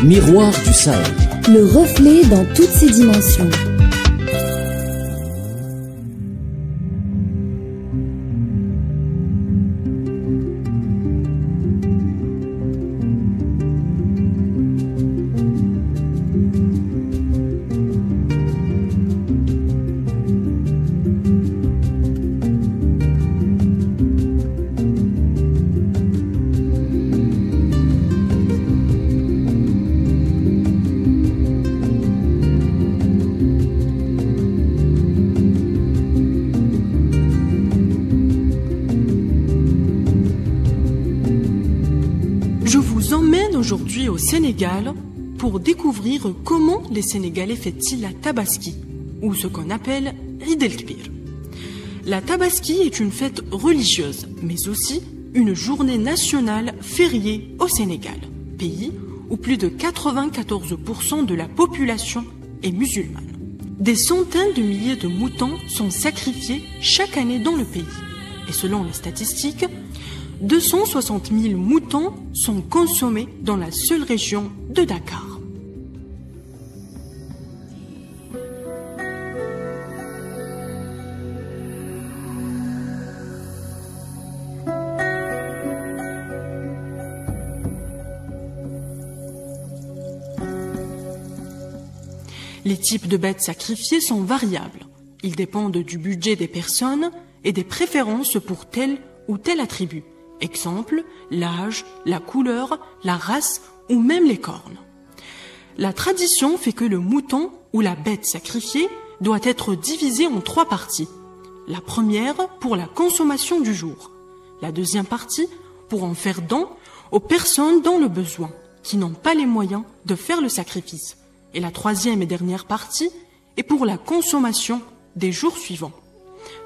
Miroir du Sahel. Le reflet dans toutes ses dimensions. Je vous emmène aujourd'hui au Sénégal pour découvrir comment les Sénégalais fêtent-ils la Tabaski, ou ce qu'on appelle Eid el-Kbir. La Tabaski est une fête religieuse, mais aussi une journée nationale fériée au Sénégal, pays où plus de 94% de la population est musulmane. Des centaines de milliers de moutons sont sacrifiés chaque année dans le pays, et selon les statistiques, 260 000 moutons sont consommés dans la seule région de Dakar. Les types de bêtes sacrifiées sont variables. Ils dépendent du budget des personnes et des préférences pour tel ou tel attribut. Exemple, l'âge, la couleur, la race ou même les cornes. La tradition fait que le mouton ou la bête sacrifiée doit être divisé en 3 parties. La première pour la consommation du jour. La deuxième partie pour en faire don aux personnes dans le besoin, qui n'ont pas les moyens de faire le sacrifice. Et la troisième et dernière partie est pour la consommation des jours suivants.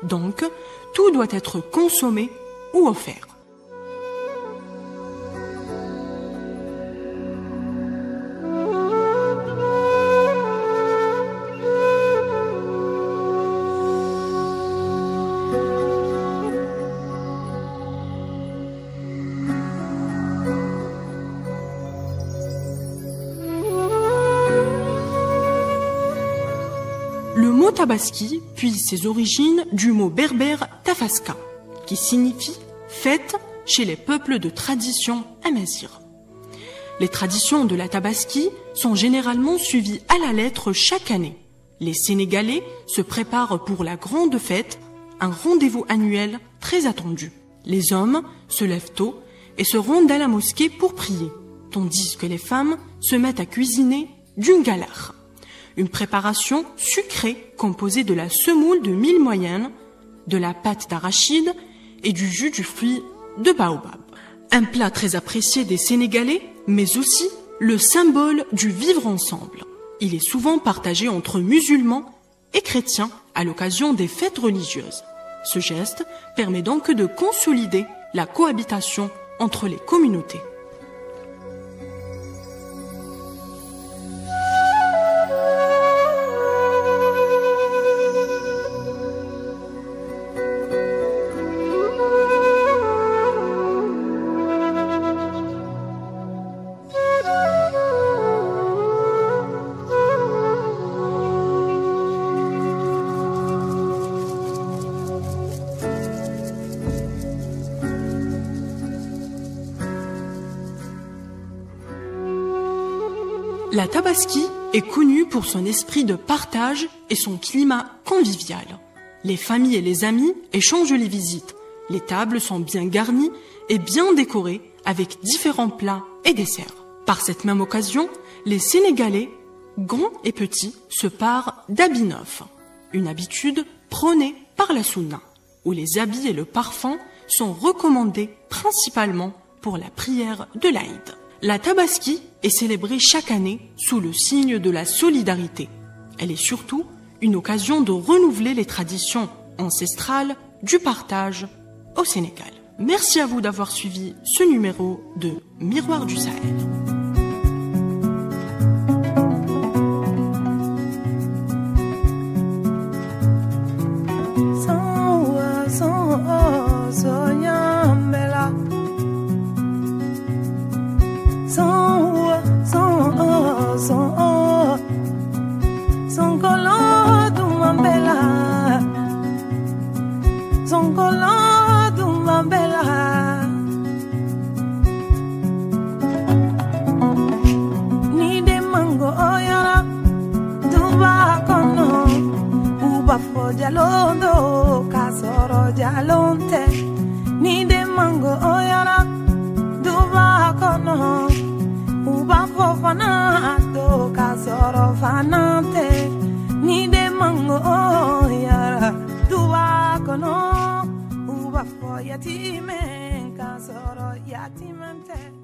Donc, tout doit être consommé ou offert. Le mot Tabaski puise ses origines du mot berbère tafaska, qui signifie fête chez les peuples de tradition amazigh. Les traditions de la Tabaski sont généralement suivies à la lettre chaque année. Les Sénégalais se préparent pour la grande fête, un rendez-vous annuel très attendu. Les hommes se lèvent tôt et se rendent à la mosquée pour prier, tandis que les femmes se mettent à cuisiner du galar, une préparation sucrée composée de la semoule de mil moyenne, de la pâte d'arachide et du jus du fruit de baobab. Un plat très apprécié des Sénégalais, mais aussi le symbole du vivre ensemble. Il est souvent partagé entre musulmans et chrétiens à l'occasion des fêtes religieuses. Ce geste permet donc de consolider la cohabitation entre les communautés. La Tabaski est connue pour son esprit de partage et son climat convivial. Les familles et les amis échangent les visites. Les tables sont bien garnies et bien décorées avec différents plats et desserts. Par cette même occasion, les Sénégalais, grands et petits, se parent d'habits neufs. Une habitude prônée par la Sunna, où les habits et le parfum sont recommandés principalement pour la prière de l'Aïd. La Tabaski est célébrée chaque année sous le signe de la solidarité. Elle est surtout une occasion de renouveler les traditions ancestrales du partage au Sénégal. Merci à vous d'avoir suivi ce numéro de Miroir du Sahel. So Mongolo dumambela ni de mango oyara duba kono uba fo jalondo kasoro jalonte ni de mango oyara duba kono uba fo fanato kasoro fanante ni de mango oyara duba kono uba fo yatime kasoro yatimante.